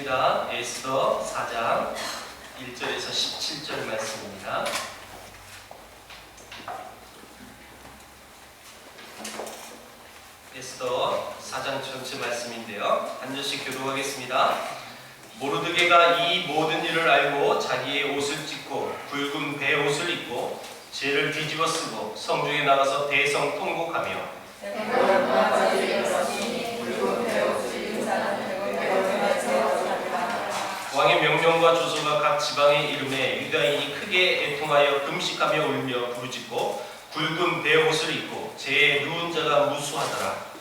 읽겠습니다. 에스더 4장 1절에서 17절 말씀입니다. 에스더 4장 전체 말씀인데요. 한 절씩 교독하겠습니다. 모르드게가 이 모든 일을 알고 자기의 옷을 찢고 붉은 베옷을 입고 죄를 뒤집어 쓰고 성중에 나가서 대성 통곡하며 왕의 명령과 조서가 각 지방에 이름에 유다인이 크게 애통하여 금식하며 울며 부르짖고 굵은 베옷을 입고 죄에 누운 자가 무수하더라.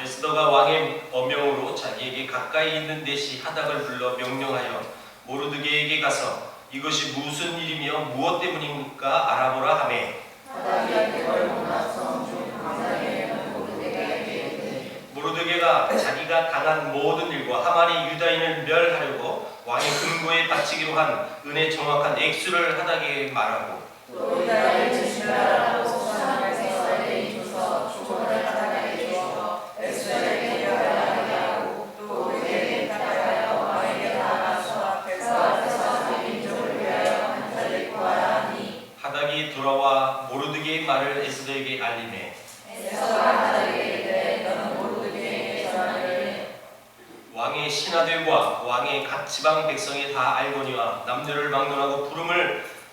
에스더가 왕의 어명으로 자기에게 가까이 있는 대시 하닥을 불러 명령하여 모르드게에게 가서 이것이 무슨 일이며 무엇 때문입니까 알아보라 하매 모르드게가 자기가 당한 모든 일과 하만이 유다인을 멸하려고 왕의 금고에 바치기로 한 은혜 정확한 액수를 하닥에 말하고 하닥이 돌아와 모르드게의 말을 에스더에게 알리매 왕의 신하들과 왕의 각 지방 백성이 다 알거니와 남녀를 막론하고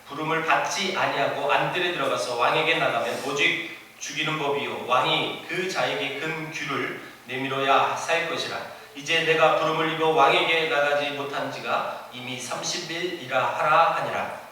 부름을 받지 아니하고 안뜰에 들어가서 왕에게 나가면 오직 죽이는 법이요 왕이 그 자에게 큰 규를 내밀어야 살 것이라. 이제 내가 부름을 입어 왕에게 나가지 못한 지가 이미 30일이라 하라 하니라.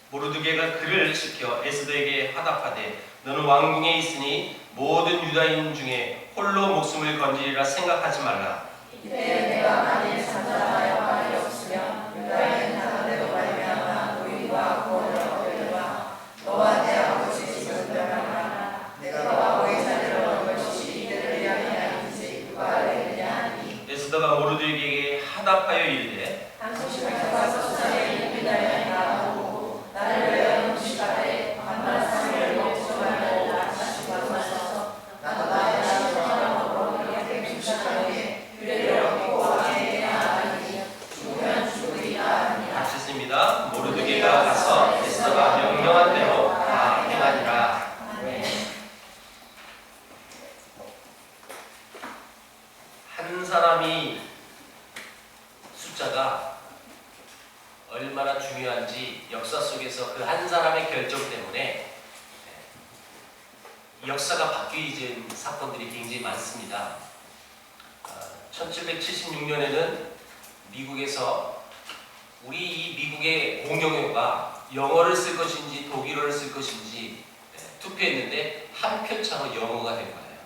모르드게가 그를 시켜 에스더에게 화답하되 너는 왕궁에 있으니 모든 유다인 중에 홀로 목숨을 건지리라 생각하지 말라. 내가 만일 잠잠하여 말이 없으면 유다인은 나가대로 말미암아 노인과 고원을 얻으리라. 너와 내 아버지 집은 멸망하라. 내가 왕의 자리를 얻은 것이 이들을 위함이 아닌지 누가 알겠느냐 하니 에스더가 모르드게에게 화답하여 이르되 당신을 가서 수장에 유다인을 나라고 나를 외워 음식하되 반만 3일 먹지 말라. 다시 받아서 나도 나의 나를 하나로 이렇게 음식하되 규례를 어기고 왕에게 나아가니 죽으면 죽으리라 하니라. 같이 씁니다. 모르드게가 가서 에스더가 명령한 대로 다 행하니라. 아멘. 한 사람이 숫자가 얼마나 중요한지 역사 속에서 그 한 사람의 결정 때문에 역사가 바뀌어진 사건들이 굉장히 많습니다. 1776년에는 미국에서 우리 이 미국의 공영어가 영어를 쓸 것인지 독일어를 쓸 것인지 투표했는데 한 표 차로 영어가 된 거예요.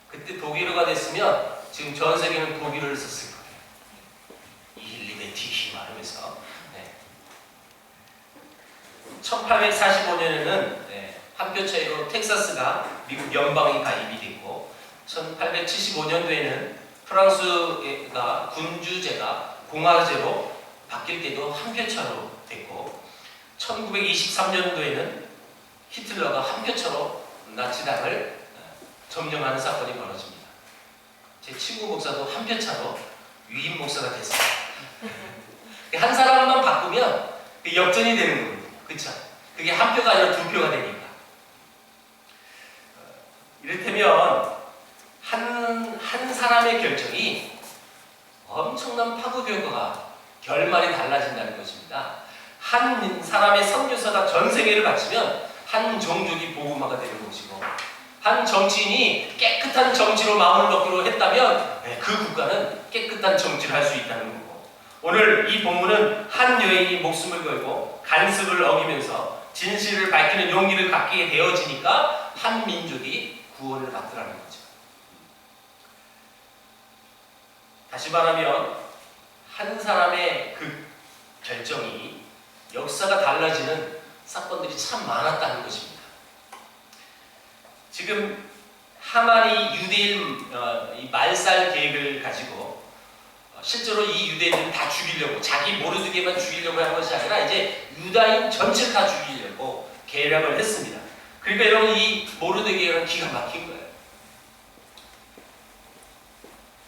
그때 독일어가 됐으면 지금 전 세계는 독일어를 썼을 거예요. 일리베티히 말하면서 1845년에는 한 표 차이로 텍사스가 미국 연방이 가입이 됐고 1875년도에는 프랑스가 군주제가 공화제로 바뀔 때도 한 표 차로 됐고 1923년도에는 히틀러가 한 표 차로 나치당을 점령하는 사건이 벌어집니다. 제 친구 목사도 한 표 차로 위임 목사가 됐어요. 한 사람만 바꾸면 역전이 되는 겁니다. 그렇죠? 그게 한 표가 아니라 두 표가 되니까. 이를테면 한 사람의 결정이 엄청난 파급 효과가 결말이 달라진다는 것입니다. 한 사람의 선교사가 전 세계를 바치면 한 종족이 복음화가 되는 것이고 한 정치인이 깨끗한 정치로 마음을 먹기로 했다면 그 국가는 깨끗한 정치를 할 수 있다는 거고 오늘 이 본문은 한 여인이 목숨을 걸고 간섭을 어기면서 진실을 밝히는 용기를 갖게 되어지니까 한 민족이 구원을 받더라는 거죠. 다시 말하면 한 사람의 그 결정이 역사가 달라지는 사건들이 참 많았다는 것입니다. 지금 하만이 유대인 이 말살 계획을 가지고 실제로 이 유대인들은 다 죽이려고, 자기 모르드게만 죽이려고 한 것이 아니라 이제 유다인 전체를 다 죽이려고 계략을 했습니다. 그러니까 여러분, 이 모르드게는 기가 막힌 거예요.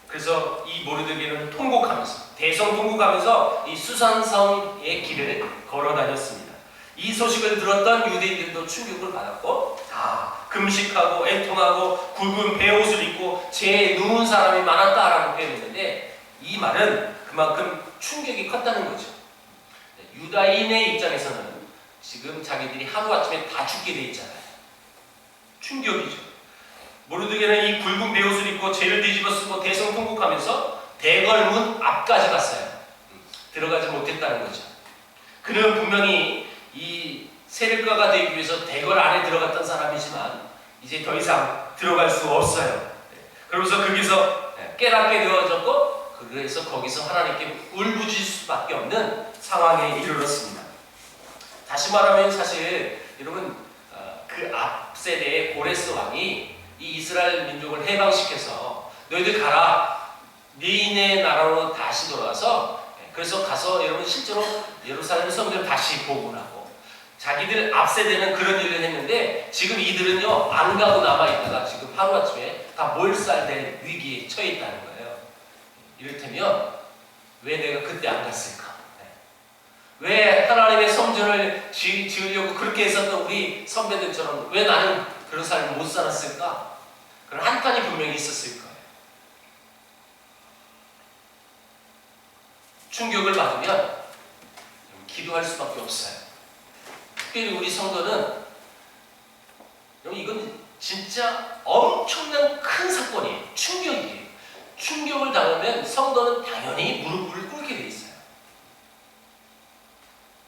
그래서 이 모르드게는 통곡하면서, 대성통곡하면서 이 수산성의 길을 걸어 다녔습니다. 이 소식을 들었던 유대인들도 충격을 받았고, 다 금식하고 애통하고 굵은 베옷을 입고 죄에 누운 사람이 많았다라고 표현했는데, 이 말은 그만큼 충격이 컸다는 거죠. 유다인의 입장에서는 지금 자기들이 하루아침에 다 죽게 돼 있잖아요. 충격이죠. 모르드게는 이 굵은 베옷을 입고 죄를 뒤집어 쓰고 대성통곡하면서 대궐문 앞까지 갔어요. 들어가지 못했다는 거죠. 그는 분명히 이 세례가가 되기 위해서 대궐 안에 들어갔던 사람이지만 이제 더 이상 들어갈 수 없어요. 그러면서 거기서 깨닫게 되어졌고, 그래서 거기서 하나님께 울부짖을 수밖에 없는 상황에 이르렀습니다. 다시 말하면 사실 여러분, 그 앞 세대의 고레스 왕이 이 이스라엘 민족을 해방시켜서 너희들 가라, 네인의 나라로 다시 돌아가서, 그래서 가서 여러분 실제로 예루살렘 성전을 다시 복원하고, 자기들 앞 세대는 그런 일을 했는데 지금 이들은요 안 가고 남아 있다가 지금 하루아침에 다 몰살될 위기에 처해 있다는 거예요. 이를테면 왜 내가 그때 안 갔을까? 왜 하나님의 성전을 지으려고 그렇게 했었던 우리 선배들처럼 왜 나는 그런 삶을 못 살았을까? 그런 한탄이 분명히 있었을 거예요. 충격을 받으면 기도할 수밖에 없어요. 특별히 우리 성도는, 이건 진짜 엄청난 큰 사건이에요. 충격이에요. 충격을 당하면 성도는 당연히 무릎을 꿇게 돼 있어요.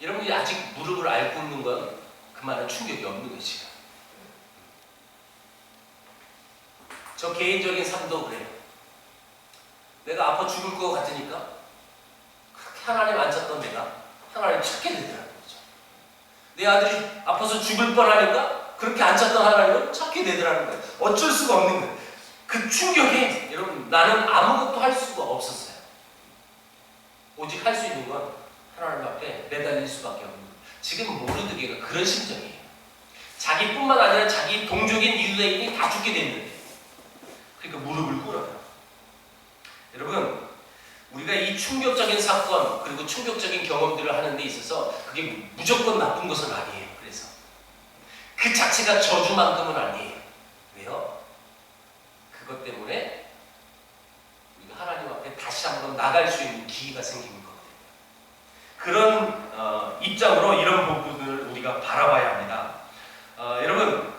여러분이 아직 무릎을 앓고 있는 건 그만한 충격이 없는 것이에요. 저 개인적인 삶도 그래요. 내가 아파 죽을 것 같으니까 그렇게 하나님 안 찾던 내가 하나님 찾게 되더라는 거죠. 내 아들이 아파서 죽을 뻔하니까 그렇게 안 찾던 하나님을 찾게 되더라는 거예요. 어쩔 수가 없는 거예요. 그 충격에 여러분, 나는 아무것도 할 수가 없었어요. 오직 할 수 있는 건 하나님 앞에 매달릴 수밖에 없는 거예요. 지금 모르드게가 그런 심정이에요. 자기뿐만 아니라 자기 동족인 유대인이 다 죽게 됐는데, 그러니까 무릎을 꿇어요. 여러분, 우리가 이 충격적인 사건 그리고 충격적인 경험들을 하는 데 있어서 그게 무조건 나쁜 것은 아니에요. 그래서 그 자체가 저주만큼은 아니에요. 왜요? 그것 때문에 우리가 하나님 앞에 다시 한번 나갈 수 있는 기회가 생기는 거거든요. 그런 입장으로 이런 부분을 우리가 바라봐야 합니다. 여러분,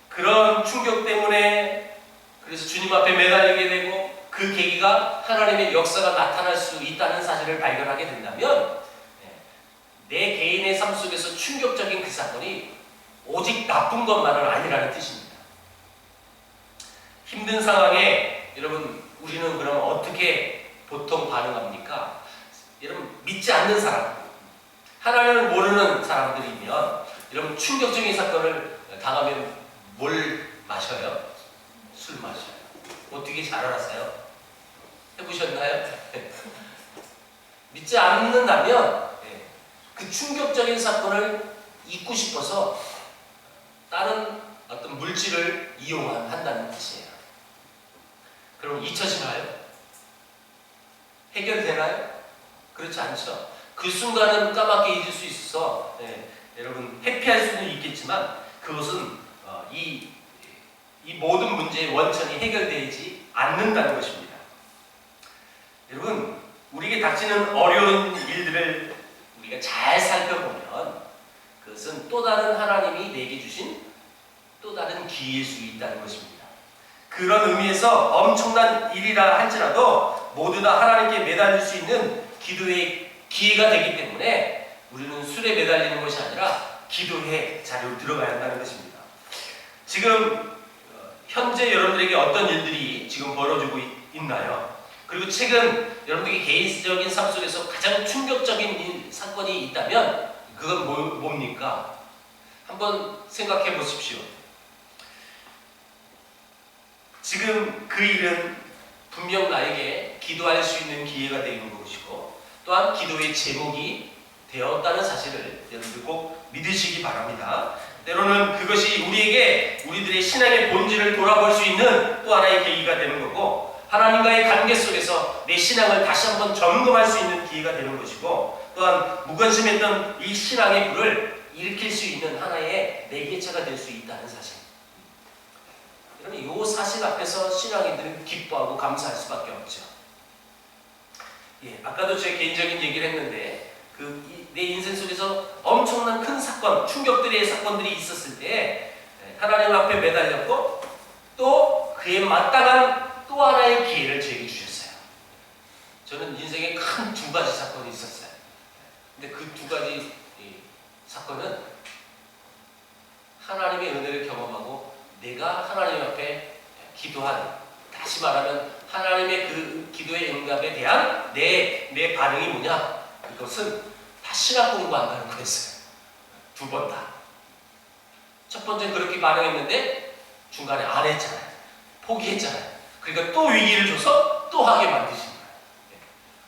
그런 충격 때문에 그래서 주님 앞에 매달리게 되고, 그 계기가 하나님의 역사가 나타날 수 있다는 사실을 발견하게 된다면, 내 개인의 삶 속에서 충격적인 그 사건이 오직 나쁜 것만은 아니라는 뜻입니다. 힘든 상황에 여러분, 우리는 그럼 어떻게 보통 반응합니까? 여러분, 믿지 않는 사람, 하나님을 모르는 사람들이면 여러분, 충격적인 사건을 당하면 뭘 마셔요? 술 마셔요. 어떻게 잘 알았어요? 해보셨나요? 믿지 않는다면 그 충격적인 사건을 잊고 싶어서 다른 어떤 물질을 이용한다는 뜻이에요. 그럼 잊혀지나요? 해결되나요? 그렇지 않죠. 그 순간은 까맣게 잊을 수 있어서 여러분 회피할 수는 있겠지만 그것은 이 모든 문제의 원천이 해결되지 않는다는 것입니다. 여러분, 우리에게 닥치는 어려운 일들을 우리가 잘 살펴보면 그것은 또 다른 하나님이 내게 주신 또 다른 기회일 수 있다는 것입니다. 그런 의미에서 엄청난 일이라 할지라도 모두 다 하나님께 매달릴 수 있는 기도의 기회가 되기 때문에 우리는 술에 매달리는 것이 아니라 기도의 자리로 들어가야 한다는 것입니다. 지금 현재 여러분들에게 어떤 일들이 지금 벌어지고 있나요? 그리고 최근 여러분들이 개인적인 삶 속에서 가장 충격적인 사건이 있다면 그건 뭡니까? 한번 생각해 보십시오. 지금 그 일은 분명 나에게 기도할 수 있는 기회가 되는 것이고 또한 기도의 제목이 되었다는 사실을 여러분들 꼭 믿으시기 바랍니다. 때로는 그것이 우리들의 신앙의 본질을 돌아볼 수 있는 또 하나의 계기가 되는 거고 하나님과의 관계 속에서 내 신앙을 다시 한번 점검할 수 있는 기회가 되는 것이고 또한 무관심했던 이 신앙의 불을 일으킬 수 있는 하나의 매개체가 될 수 있다는 사실. 여러분 이 사실 앞에서 신앙인들은 기뻐하고 감사할 수밖에 없죠. 아까도 제 개인적인 얘기를 했는데 내 인생 속에서 엄청난 큰 사건, 충격들의 사건들이 있었을 때 하나님 앞에 매달렸고 또 그에 마땅한 또 하나의 기회를 저에게 주셨어요. 저는 인생에 큰 두 가지 사건이 있었어요. 근데 그 두 가지 사건은 하나님의 은혜를 경험하고 내가 하나님 앞에 기도한, 다시 말하면 하나님의 그 기도의 응답에 대한 내 반응이 뭐냐? 그것은 다 신학 공부한다는 거였어요. 두 번 다. 첫 번째는 그렇게 반응했는데 중간에 안 했잖아요. 포기했잖아요. 그러니까 또 위기를 줘서 또 하게 만드신 거예요.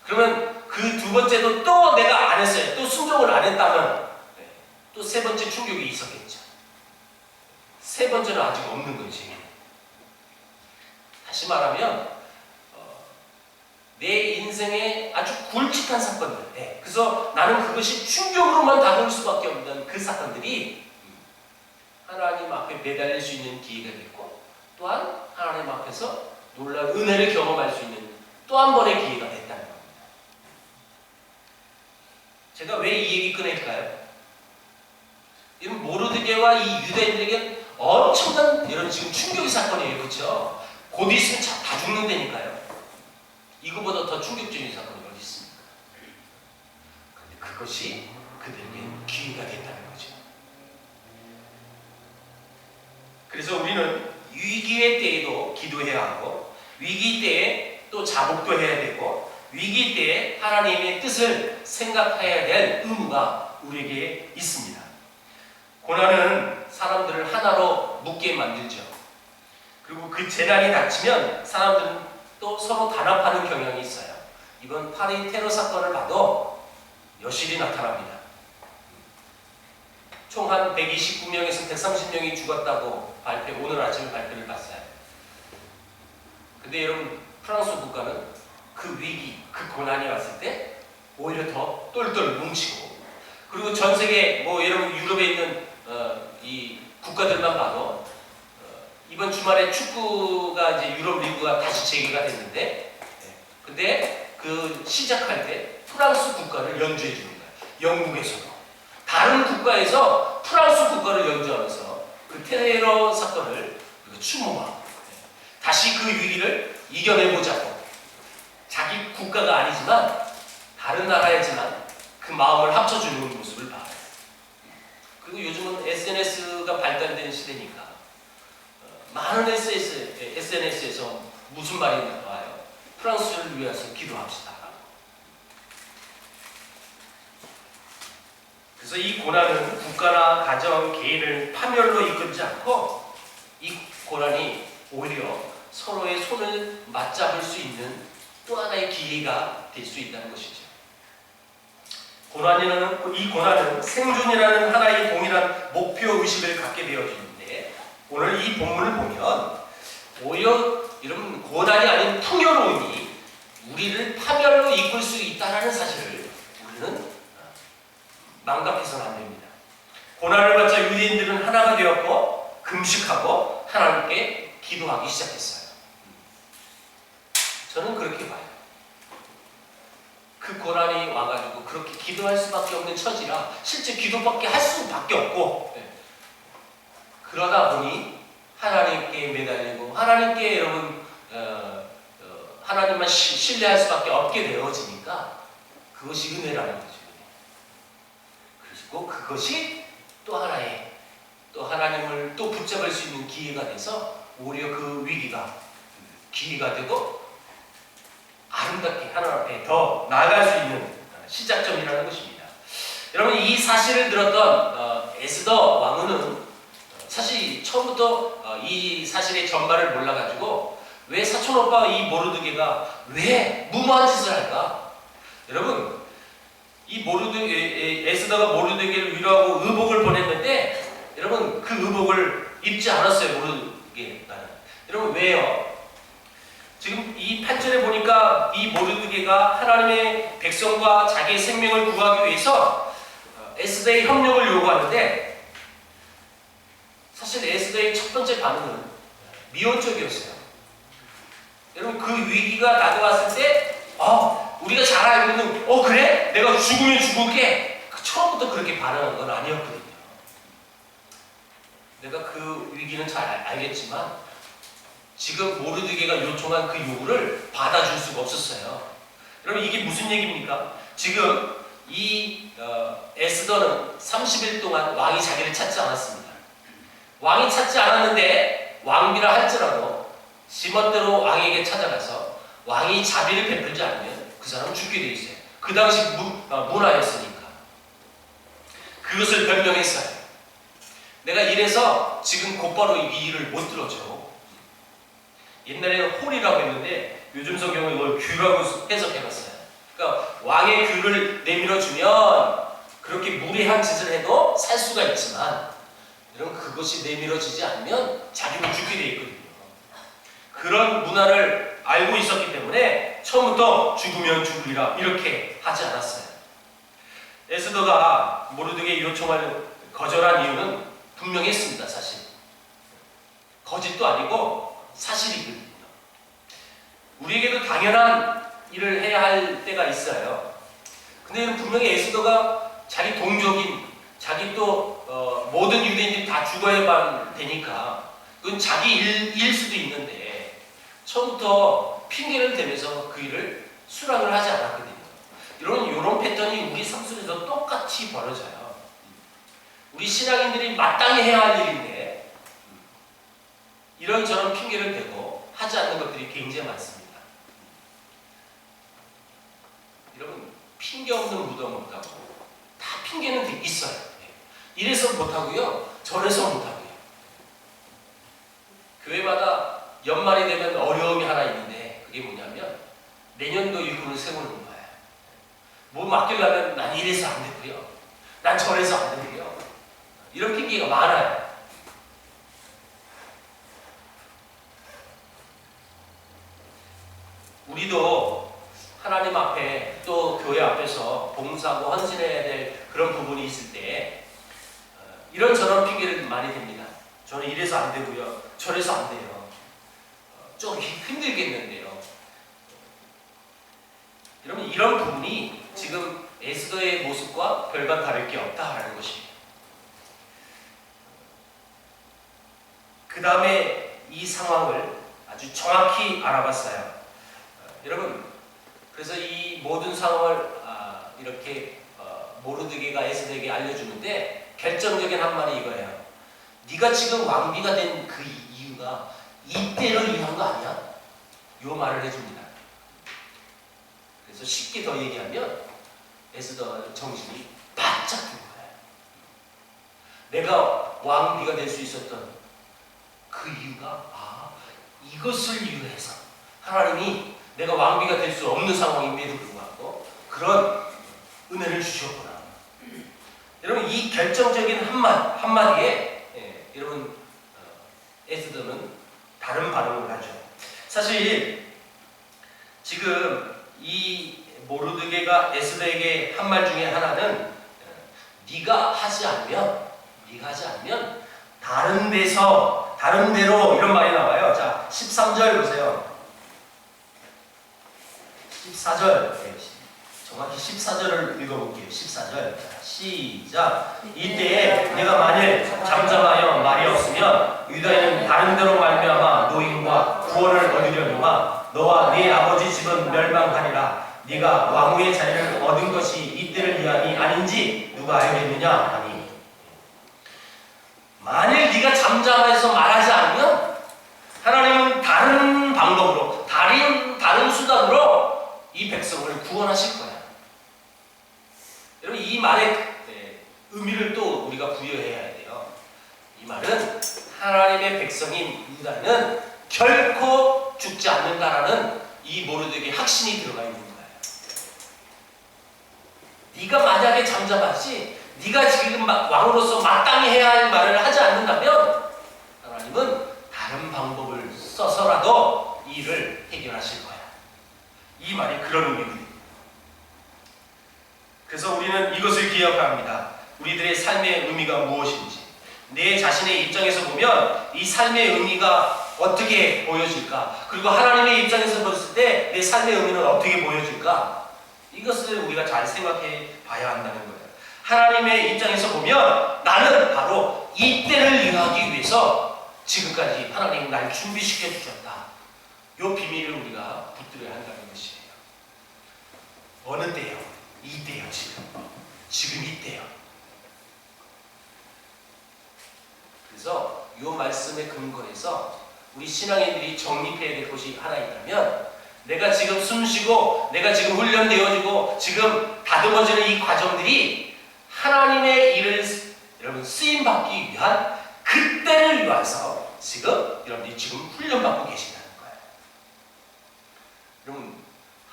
그러면 그 두 번째도 또 내가 안 했어요. 또 순종을 안 했다면 또 세 번째 충격이 있었겠죠. 세 번째는 아직 없는 거지. 다시 말하면 내 인생의 아주 굵직한 사건들, 그래서 나는 그것이 충격으로만 다가올 수밖에 없는 그 사건들이 하나님 앞에 매달릴 수 있는 기회가 됐고 또한 하나님 앞에서 놀라운 은혜를 경험할 수 있는 또 한 번의 기회가 됐다는 겁니다. 제가 왜 이 얘기 꺼낼까요? 이런 모르드게와 이 유대인들에게 엄청난 이런 지금 충격의 사건이에요. 그렇죠? 곧 있으면 다 죽는다니까요. 이거보다 더 충격적인 사건이 어디 있습니까? 그런데 그것이 그들에게 기회가 됐다는 거죠. 그래서 우리는 위기의 때에도 기도해야 하고 위기 때에 또 자복도 해야 되고 위기 때에 하나님의 뜻을 생각해야 될 의무가 우리에게 있습니다. 고난은 사람들을 하나로 묶게 만들죠. 그리고 그 재난이 닥치면 사람들은 또 서로 단합하는 경향이 있어요. 이번 파리 테러 사건을 봐도 여실히 나타납니다. 총 한 129명에서 130명이 죽었다고 오늘 아침에 발표를 봤어요. 근데 여러분 프랑스 국가는 그 위기, 그 고난이 왔을 때 오히려 더 똘똘 뭉치고 그리고 전 세계 여러분 유럽에 있는 이 국가들만 봐도 이번 주말에 축구가 이제 유럽 리그가 다시 재개가 됐는데 근데 그 시작할 때 프랑스 국가를 연주해 주는 거예요. 영국에서도 다른 국가에서 프랑스 국가를 연주하면서 그 테러 사건을 추모하고 다시 그 위기를 이겨내보자고 자기 국가가 아니지만 다른 나라이지만 그 마음을 합쳐주는 모습을 봐요. 그리고 요즘은 SNS가 발달된 시대니까 많은 SNS에서 무슨 말이 나와요? 프랑스를 위해서 기도합시다. 그래서 이 고난은 국가나 가정, 개인을 파멸로 이끌지 않고 이 고난이 오히려 서로의 손을 맞잡을 수 있는 또 하나의 기회가 될 수 있다는 것이죠. 이 고난은 생존이라는 하나의 동일한 목표의식을 갖게 되어지는데 오늘 이 본문을 보면 오히려 이런 고난이 아닌 풍요로움이 우리를 파멸로 이끌 수 있다는 사실을 우리는 망각해서는 안 됩니다. 고난을 받자 유대인들은 하나가 되었고 금식하고 하나님께 기도하기 시작했어요. 저는 그렇게 봐요. 그 고난이 와가지고 그렇게 기도할 수밖에 없는 처지라 실제 기도밖에 할 수밖에 없고 그러다 보니 하나님께 매달리고 하나님께 여러분 하나님만 신뢰할 수밖에 없게 되어지니까 그것이 은혜라는 거죠. 그리고 그것이 또 하나의 또 하나님을 또 붙잡을 수 있는 기회가 돼서 오히려 그 위기가 기회가 되고 아름답게 하나님 앞에 더 나아갈 수 있는 시작점이라는 것입니다. 여러분 이 사실을 들었던 에스더 왕후는 사실 처음부터 이 사실의 전말을 몰라가지고 왜 사촌 오빠 이 모르드게가 왜 무모한 짓을 할까? 여러분, 이 에스더가 모르드게를 위로하고 의복을 보냈는데, 여러분 그 의복을 입지 않았어요. 모르드게가. 여러분 왜요? 지금 이 8절에 보니까 이 모르드게가 하나님의 백성과 자기의 생명을 구하기 위해서 에스더의 협력을 요구하는데, 사실 에스더의 첫 번째 반응은 미온적이었어요. 여러분 그 위기가 다가왔을 때 우리가 잘 알고 있는 그래? 내가 죽으면 죽을게. 처음부터 그렇게 반응한 건 아니었거든요. 내가 그 위기는 잘 알겠지만 지금 모르드게가 요청한 그 요구를 받아줄 수가 없었어요. 여러분 이게 무슨 얘기입니까? 지금 이 에스더는 30일 동안 왕이 자기를 찾지 않았습니다. 왕이 찾지 않았는데 왕비라 할지라도 지멋대로 왕에게 찾아가서 왕이 자비를 베풀지 않으면 그 사람은 죽게 돼 있어요. 그 당시 문화였으니까. 그것을 변명했어요. 내가 이래서 지금 곧바로 이 일을 못 들어줘. 옛날에는 홀이라고 했는데 요즘 성경은 이걸 규라고 해석해봤어요. 그러니까 왕의 규를 내밀어주면 그렇게 무례한 짓을 해도 살 수가 있지만, 여러분 그것이 내밀어지지 않으면 자기는 죽게 돼 있거든요. 그런 문화를 알고 있었기 때문에 처음부터 죽으면 죽으리라 이렇게 하지 않았어요. 에스더가 모르드게의 요청을 거절한 이유는 분명했습니다. 사실 거짓도 아니고 사실이거든요. 우리에게도 당연한 일을 해야 할 때가 있어요. 근데 분명히 에스더가 자기 동족인, 자기 또 모든 유대인들이 다 죽어야만 되니까 그건 자기 일일 수도 있는데 처음부터 핑계를 대면서 그 일을 수락을 하지 않았거든요. 이런 패턴이 우리 삶 속에서 똑같이 벌어져요. 우리 신앙인들이 마땅히 해야 할 일인데 이런저런 핑계를 대고 하지 않는 것들이 굉장히 많습니다. 여러분 핑계 없는 무덤 없다고. 다 핑계는 있어요. 이래서 못하고요, 저래서 못하고요. 교회마다 연말이 되면 어려움이 하나 있는데 그게 뭐냐면 내년도 일꾼을 세우는 거예요. 뭐 맡기려면 난 이래서 안 되고요, 난 저래서 안 되고요, 이런 핑계가 많아요. 우리도 하나님 앞에 또 교회 앞에서 봉사하고 헌신해야 될 그런 부분이 있을 때 이런저런 핑계를 많이 댑니다. 저는 이래서 안 되고요, 저래서 안 돼요, 좀 힘들겠는데요. 여러분 이런 부분이 지금 에스더의 모습과 별반 다를 게 없다라는 것입니다. 그 다음에 이 상황을 아주 정확히 알아봤어요. 여러분 그래서 이 모든 상황을 이렇게 모르드게가 에스더에게 알려주는데 결정적인 한마디 이거예요. 네가 지금 왕비가 된 그 이유가 이때를 위한 거 아니야? 요 말을 해줍니다. 그래서 쉽게 더 얘기하면 에스더 정신이 바짝 든 거예요. 내가 왕비가 될 수 있었던 그 이유가 이것을 이유해서 하나님이 내가 왕비가 될 수 없는 상황임에도 불구하고 그런 은혜를 주셨구나. 여러분 이 결정적인 한마디에 여러분 에스더는 다른 반응을 하죠. 사실 지금 이 모르드게가 에스더에게 한 말 중에 하나는 네가 하지 않으면 다른 데로 이런 말이 나와요. 자 13절 보세요. 14절 정확히 14절을 읽어볼게요. 14절 시작. 이때에 내가 만일 잠잠하여 말이 없으면 유다인은 다른 데로 말미암아 노임과 구원을 얻으려니와 너와 네 아버지 집은 멸망하리라. 네가 왕후의 자리를 얻은 것이 이때를 위함이 아닌지 누가 알겠느냐 하니, 만일 네가 잠잠해서 말하지 않으면 하나님은 다른 방법으로 다른 수단으로 이 백성을 구원하실 거야. 여러분 이 말의 의미를 또 우리가 부여해야 돼요. 이 말은 하나님의 백성인 유다는 결코 죽지 않는다라는 이 모르드에게 확신이 들어가 있는 거예요. 네가 만약에 잠잠하지, 네가 지금 왕으로서 마땅히 해야 할 말을 하지 않는다면 하나님은 다른 방법을 써서라도 이 일을 해결하실 거야. 이 말이 그런 의미거든요. 그래서 우리는 이것을 기억해야 합니다. 우리들의 삶의 의미가 무엇인지, 내 자신의 입장에서 보면 이 삶의 의미가 어떻게 보여질까, 그리고 하나님의 입장에서 봤을 때 내 삶의 의미는 어떻게 보여질까, 이것을 우리가 잘 생각해 봐야 한다는 거예요. 하나님의 입장에서 보면 나는 바로 이 때를 이루기 위해서 지금까지 하나님 날 준비시켜 주셨다. 이 비밀을 우리가 붙들어야 한다는 것이에요. 어느 때요? 이 때요. 지금 이 때요. 그래서 이 말씀에 근거해서 우리 신앙인들이 정립해야 될 것이 하나 있다면, 내가 지금 숨쉬고 내가 지금 훈련되어지고 지금 다듬어지는 이 과정들이 하나님의 일을 여러분 쓰임받기 위한 그때를 위해서 지금 여러분들이 지금 훈련받고 계신다는 거예요. 여러분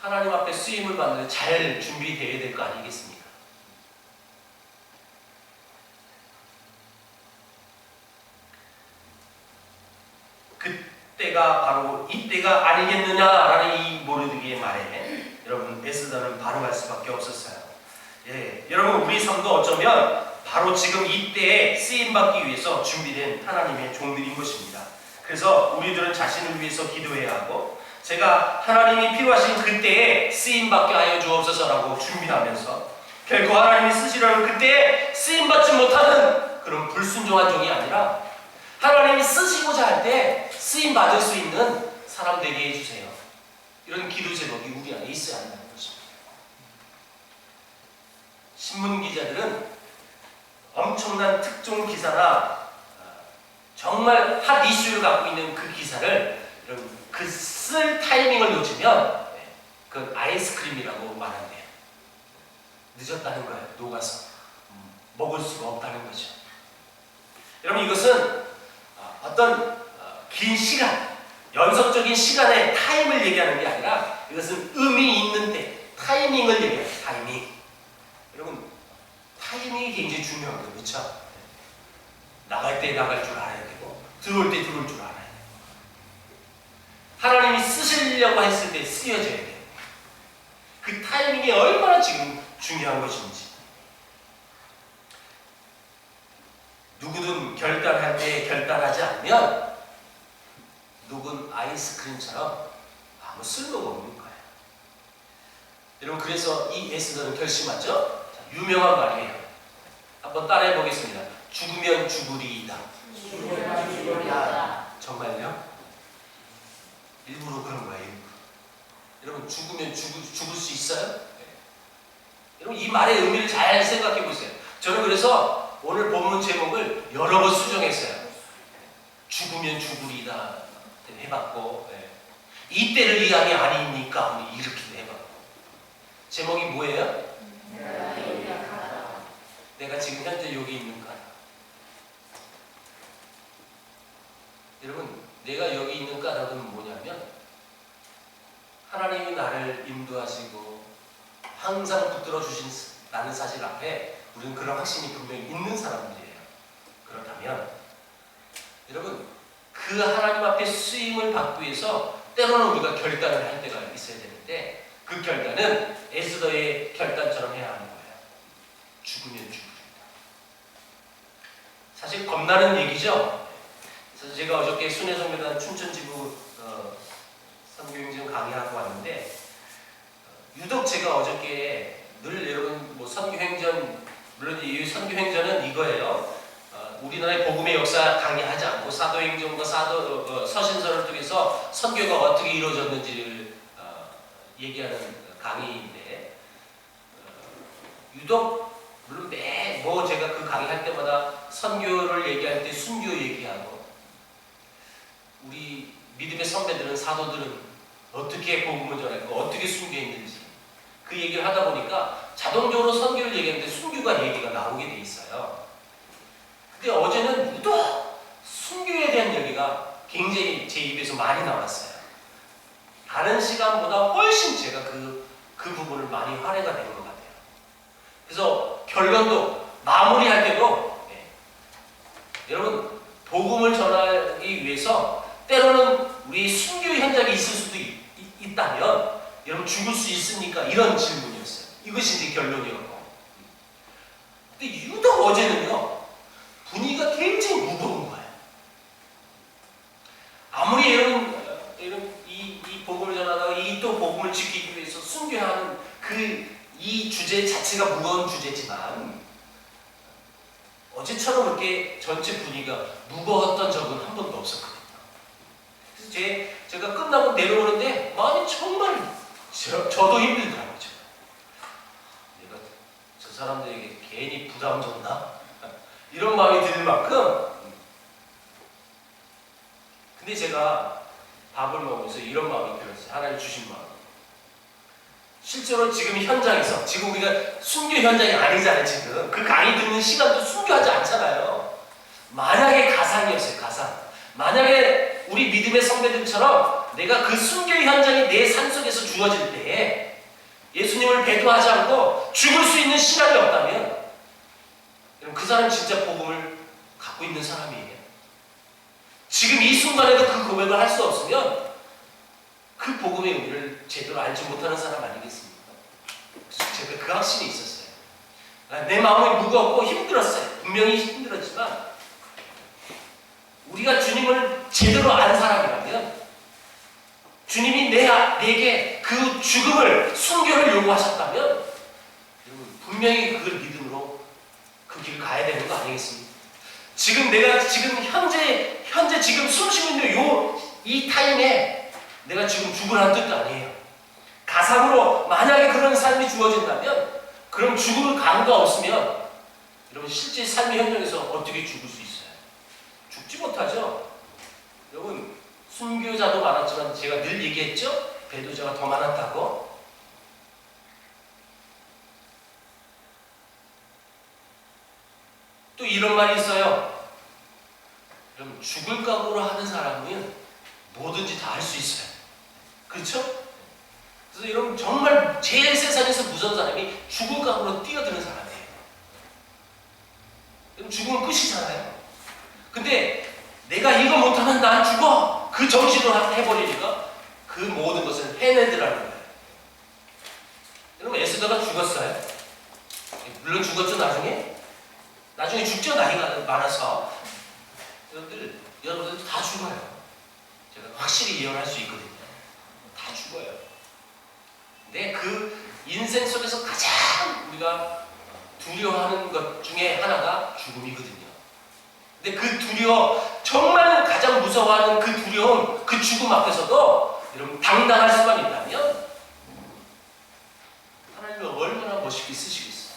하나님 앞에 쓰임을 받는 잘 준비되어야 될 거 아니겠습니까? 그때가 바로 이때가 아니겠느냐라는 이 모르드기의 말에 여러분 에스더는 바로 갈 수밖에 없었어요. 예, 여러분 우리 삶도 어쩌면 바로 지금 이때에 쓰임받기 위해서 준비된 하나님의 종들인 것입니다. 그래서 우리들은 자신을 위해서 기도해야 하고, 제가 하나님이 필요하신 그때에 쓰임받게 하여 주옵소서라고 준비하면서, 결코 하나님이 쓰시려는 그때에 쓰임받지 못하는 그런 불순종한 종이 아니라 하나님이 쓰시고자 할 때 쓰임받을 수 있는 사람 되게 해주세요. 이런 기도 제목이 우리 안에 있어야 한다는 것입니다. 신문 기자들은 엄청난 특종 기사나 정말 핫 이슈를 갖고 있는 그 기사를 그 쓸 타이밍을 놓치면 그건 아이스크림이라고 말한대요. 늦었다는 거예요. 녹아서 먹을 수가 없다는 거죠. 여러분 이것은 어떤 긴 시간, 연속적인 시간의 타임을 얘기하는 게 아니라 이것은 의미 있는 때, 타이밍을 얘기해요. 타이밍. 여러분 타이밍이 굉장히 중요한 거예요. 그렇죠? 나갈 때 나갈 줄 알아야 되고 들어올 때 들어올 줄 알아야 돼요. 하나님이 쓰시려고 했을 때 쓰여져야 돼요. 그 타이밍이 얼마나 지금 중요한 것인지. 누구든 결단할 때 결단하지 않으면 녹은 아이스크림처럼 아무 쓸모가 없는 거예요. 여러분 그래서 이 에스더는 결심하죠. 자, 유명한 말이에요. 한번 따라해 보겠습니다. 죽으면 죽으리이다. 정말요? 일부러 그런 거예요. 일부러. 여러분 죽으면 죽을 수 있어요? 네. 여러분 이 말의 의미를 잘 생각해 보세요. 저는 그래서 오늘 본문 제목을 여러 번 수정했어요. 죽으면 죽으리다 해봤고, 네. 이때를 이야기 아닙니까? 이렇게도 해봤고. 제목이 뭐예요? 내가 지금 현재 여기 있는가? 여러분 내가 여기 있는 까닭은 뭐냐면 하나님이 나를 인도하시고 항상 붙들어 주신다는 사실 앞에 우리는 그런 확신이 분명히 있는 사람들이에요. 그렇다면 여러분 그 하나님 앞에 쓰임을 받기 위해서 때로는 우리가 결단을 할 때가 있어야 되는데, 그 결단은 에스더의 결단처럼 해야 하는 거예요. 죽으면 죽으리다. 사실 겁나는 얘기죠. 그래서 제가 어저께 순회성교단 춘천지부 선교행전 강의하고 왔는데, 유독 제가 어저께 늘 여러분 뭐 선교행전, 물론 이 선교행전은 이거예요. 우리나라의 복음의 역사 강의하지 않고 사도행전과 서신서를 통해서 선교가 어떻게 이루어졌는지를 얘기하는 강의인데, 유독 물론 제가 그 강의할 때마다 선교를 얘기할 때 순교 얘기하고, 우리 믿음의 선배들은 사도들은 어떻게 복음을 전했고 어떻게 순교했는지 그 얘기를 하다 보니까 자동적으로 선교를 얘기하는데 순교가 얘기가 나오게 돼 있어요. 근데 어제는 유독 순교에 대한 얘기가 굉장히 제 입에서 많이 나왔어요. 다른 시간보다 훨씬 제가 그 부분을 많이 할애가 된 것 같아요. 그래서 결론도 마무리할 때도 여러분 복음을 전하기 위해서 때로는 우리 순교 현장이 있을 수도 있다면 여러분 죽을 수 있습니까? 이런 질문이었어요. 이것이 이제 결론이었고. 근데 유독 어제는요 분위기가 굉장히 무거운 거예요. 아무리 여러분 이 복음을 전하다가 이 또 복음을 지키기 위해서 순교하는 이 주제 자체가 무거운 주제지만 어제처럼 이렇게 전체 분위기가 무거웠던 적은 한 번도 없었거든요. 그래서 제가 끝나고 내려오는데 마음이 정말 저도 힘들더라고요. 내가 저 사람들에게 괜히 부담 줬나? 이런 마음이 들 만큼. 근데 제가 밥을 먹으면서 이런 마음이 들었어요. 하나님 주신 마음. 실제로 지금 현장에서, 지금 우리가 순교 현장이 아니잖아요. 지금 그 강의 듣는 시간도 순교하지 않잖아요. 만약에 가상이었어요. 가상. 만약에 우리 믿음의 선배들처럼 내가 그 순교 현장이 내 산속에서 주어질 때에 예수님을 배도하지 않고 죽을 수 있는 시간이 없다면 그 사람 진짜 복음을 갖고 있는 사람이에요. 지금 이 순간에도 그 고백을 할 수 없으면 그 복음의 의미를 제대로 알지 못하는 사람 아니겠습니까? 그래서 제가 그 확신이 있었어요. 내 마음이 무겁고 힘들었어요. 분명히 힘들었지만 우리가 주님을 제대로 아는 사람이라면 주님이 내게 그 죽음을, 순교를 요구하셨다면 여러분 분명히 그걸 믿음으로 그 길을 가야 되는 거 아니겠습니까? 지금 내가 현재 지금 숨 쉬고 있는 이 타임에 내가 지금 죽으라는 뜻도 아니에요. 가상으로 만약에 그런 삶이 주어진다면 그럼 죽을 가능가 없으면 여러분 실제 삶의 현장에서 어떻게 죽을 수 있어요? 죽지 못하죠. 여러분 순교자도 많았지만 제가 늘 얘기했죠? 배도자가 더 많았다고. 또 이런 말이 있어요. 여러분 죽을 각오로 하는 사람은 뭐든지 다 할 수 있어요. 그렇죠? 그래서 여러분 정말 제일 세상에서 무서운 사람이 죽을 각오로 뛰어드는 사람이에요. 여러분 죽으면 끝이잖아요. 근데 내가 이거 못하면 난 죽어! 그 정신으로 해버리니까 그 모든 것을 해내더라는 거예요. 여러분 에스더가 죽었어요. 물론 죽었죠 나중에. 나중에 죽죠. 나이가 많아서. 여러분들도 다 죽어요. 제가 확실히 예언할 수 있거든요. 다 죽어요. 근데 그 인생 속에서 가장 우리가 두려워하는 것 중에 하나가 죽음이거든요. 근데 그 정말 가장 무서워하는 그 두려움, 그 죽음 앞에서도 여러분 당당할 수만 있다면 하나님은 얼마나 멋있게 쓰시겠어요.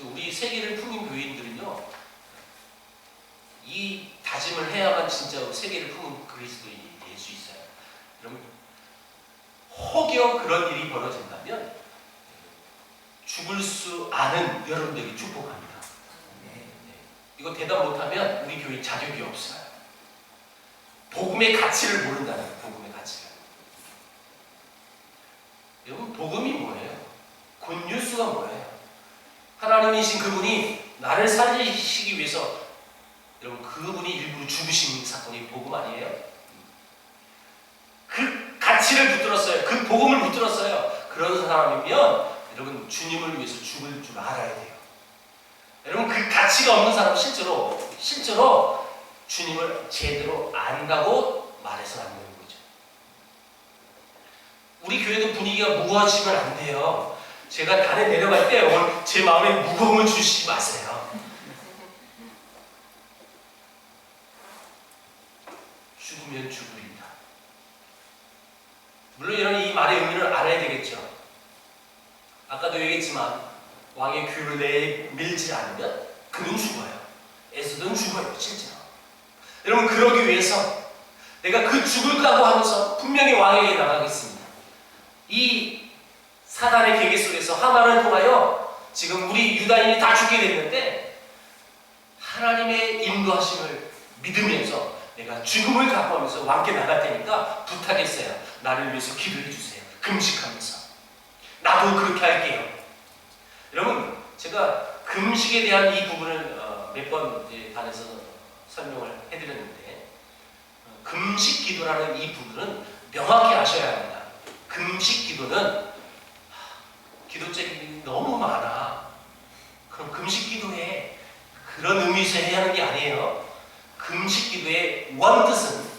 우리 세계를 품은 교인들은요, 이 다짐을 해야만 진짜 세계를 품은 그리스도인이 될 수 있어요. 여러분, 혹여 그런 일이 벌어진다면 죽을 수 않은 여러분들에게 축복합니다. 이거 대답 못하면 우리 교회 자격이 없어요. 복음의 가치를 모른다는 거예요. 복음의 가치를. 여러분 복음이 뭐예요? 굿뉴스가 뭐예요? 하나님이신 그분이 나를 살리시기 위해서 여러분 그분이 일부러 죽으신 사건이 복음 아니에요? 그 가치를 붙들었어요. 그 복음을 붙들었어요. 그런 사람이면 여러분 주님을 위해서 죽을 줄 알아야 돼요. 여러분 그 가치가 없는 사람은 실제로 주님을 제대로 안다고 말해서는 안 되는 거죠. 우리 교회도 분위기가 무거워지면 안 돼요. 제가 단에 내려갈 때 오늘 제 마음에 무거움을 주시지 마세요. 죽으면 죽으리다. 물론 이 말의 의미를 알아야 되겠죠. 아까도 얘기했지만 왕의 귀를 내밀지 않으면 그는 죽어요. 에스더는 죽어요. 실제로. 여러분 그러기 위해서 내가 그 죽을 각오하면서 분명히 왕에게 나가겠습니다. 이 사단의 계계 속에서 하만을 통하여 지금 우리 유다인이 다 죽게 됐는데 하나님의 인도하심을 믿으면서 내가 죽음을 각오하면서 왕께 나갈 테니까 부탁했어요. 나를 위해서 기도해 주세요. 금식하면서. 나도 그렇게 할게요. 여러분, 제가 금식에 대한 이 부분을 몇 번 반에서 설명을 해드렸는데, 금식 기도라는 이 부분은 명확히 아셔야 합니다. 금식 기도는 기도책이 너무 많아. 그럼 금식 기도에 그런 의미에서 해야 하는 게 아니에요. 금식 기도의 원뜻은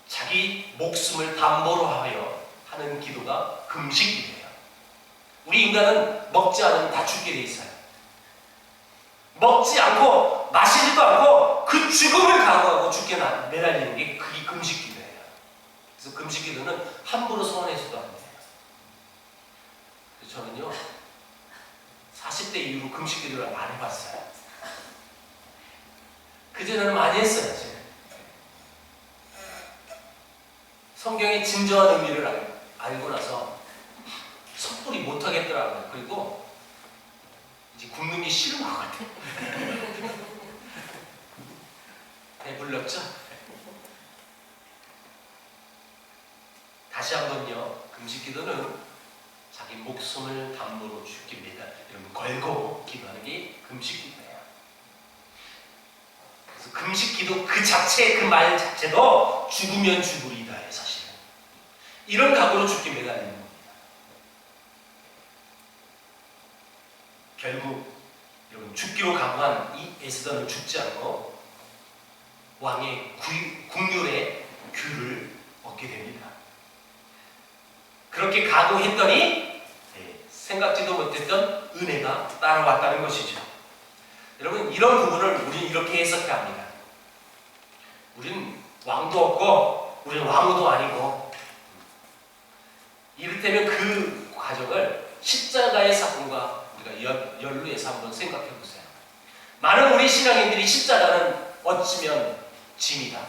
자기 목숨을 담보로 하여 하는 기도가 금식 기도예요. 우리 인간은 먹지 않으면 다 죽게 돼 있어요. 먹지 않고 마시지도 않고 그 죽음을 각오하고 죽게 매달리는 게 그게 금식 기도예요. 그래서 금식 기도는 함부로 소원해서도 안 돼요. 그래서 저는요 40대 이후로 금식 기도를 안 해봤어요. 그전에는 많이 했어요. 제가. 성경의 진정한 의미를 알고 나서 섣불리 못하겠더라고요. 그리고 이제 굶는 게 싫은 것 같아요. 배불렀죠? 다시 한번요. 금식 기도는 자기 목숨을 담보로 죽깁니다. 여러분 걸고 기도하는 게 금식 기도예요. 그래서 금식 기도 그 자체, 그 말 자체도 죽으면 죽으리다예요. 사실은 이런 각오로 죽기 매달리는 겁니다. 결국 여러분 죽기로 각오한 이 에스더는 죽지 않고 왕의 국률의 규를 얻게 됩니다. 그렇게 각오했더니 생각지도 못했던 은혜가 따라왔다는 것이죠. 여러분 이런 부분을 우리는 이렇게 해석해야 합니다. 우리는 왕도 없고 우리는 왕후도 아니고 이를테면 그 과정을 십자가의 사건과 우리가 연루해서 한번 생각해 보세요. 많은 우리 신앙인들이 십자가는 어쩌면 짐이다.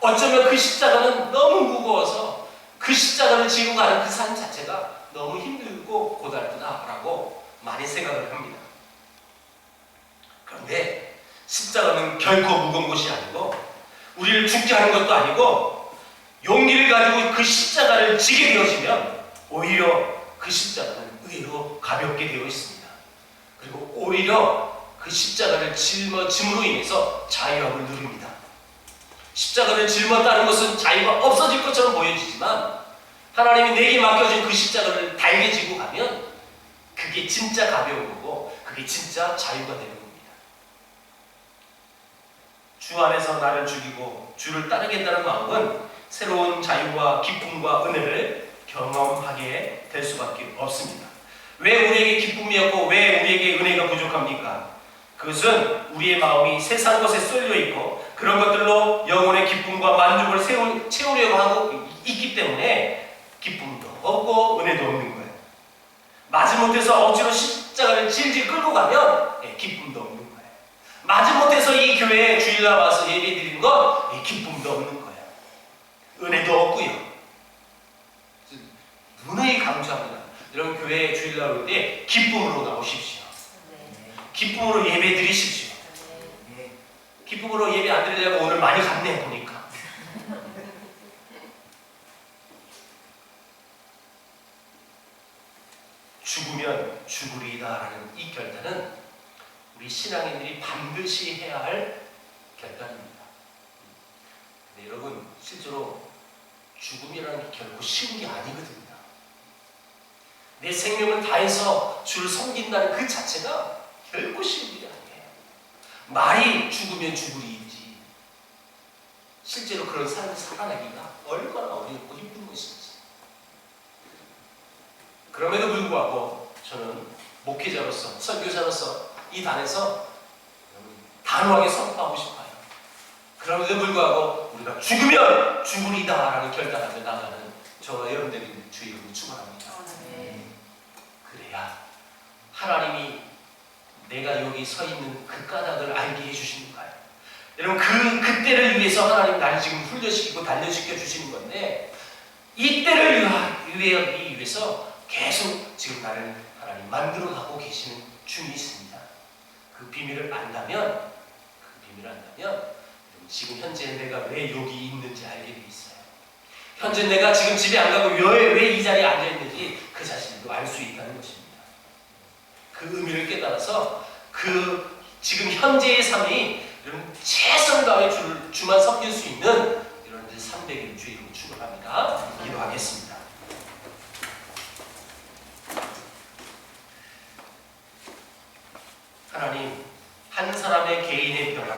어쩌면 그 십자가는 너무 무거워서 그 십자가를 지고 가는 그 삶 자체가 너무 힘들고 고달프다라고 많이 생각을 합니다. 그런데 십자가는 결코 무거운 것이 아니고 우리를 죽게 하는 것도 아니고 용기를 가지고 그 십자가를 지게 되어지면 오히려 그 십자가는 의외로 가볍게 되어 있습니다. 그리고 오히려 그 십자가를 짊어짐으로 인해서 자유함을 누립니다. 십자가를 짊었다는 것은 자유가 없어질 것처럼 보여지지만 하나님이 내게 맡겨진 그 십자가를 달게 지고 가면 그게 진짜 가벼운 거고 그게 진짜 자유가 되는 겁니다. 주 안에서 나를 죽이고 주를 따르겠다는 마음은 새로운 자유와 기쁨과 은혜를 경험하게 될 수밖에 없습니다. 왜 우리에게 기쁨이 없고 왜 우리에게 은혜가 부족합니까? 그것은 우리의 마음이 세상 것에 쏠려 있고 그런 것들로 영혼의 기쁨과 만족을 채우려고 하고 있기 때문에 기쁨도 없고 은혜도 없는 거예요. 마지못해서 억지로 십자가를 질질 끌고 가면 기쁨도 없는 거예요. 마지못해서 이 교회에 주일 나와서 예배 드리는 건 기쁨도 없는 거예요. 은혜도 없고요. 분명히 강조합니다. 여러분 교회에 주일 나올 때 기쁨으로 나오십시오. 기쁨으로 예배 드리십시오. 기쁨으로 예배 안 드리려고 오늘 많이 갔네 보니까. 죽으면 죽으리다라는 이 결단은 우리 신앙인들이 반드시 해야 할 결단입니다. 근데 여러분 실제로 죽음이라는 게 결코 쉬운 게 아니거든요. 내 생명을 다해서 주를 섬긴다는 그 자체가 결코 쉬운 일이 아니에요. 말이 죽으면 죽으리이지 실제로 그런 삶을 살아내기가 얼마나 어렵고 힘든 것인지. 그럼에도 불구하고 저는 목회자로서 선교사로서 이 단에서 단호하게 선포하고 싶어요. 그럼에도 불구하고 우리가 죽으면 죽으리다라는 결단하며 나가는 저와 여러분들이 주의 이름으로 축원합니다. 그래야 하나님이 내가 여기 서 있는 그 까닭을 알게 해주시는 거예요. 여러분 그때를 위해서 하나님 나를 지금 훈련시키고 단련시켜 주시는 건데 이 때를 위하기 위해서 계속 지금 나를 하나님 만들어 가고 계시는 중이 있습니다. 그 비밀을 안다면 지금 현재 내가 왜 여기 있는지 알게 돼 있어요. 현재 내가 지금 집에 안 가고 왜 이 자리에 앉아 있는지 그 자신도 알 수 있다는 것입니다. 그 의미를 깨달아서 그 지금 현재의 삶이 여러분 최선을 다해 주만 섬길 수 있는 이런 300일 주의로 축원합니다. 기도하겠습니다. 하나님, 한 사람의 개인의 변화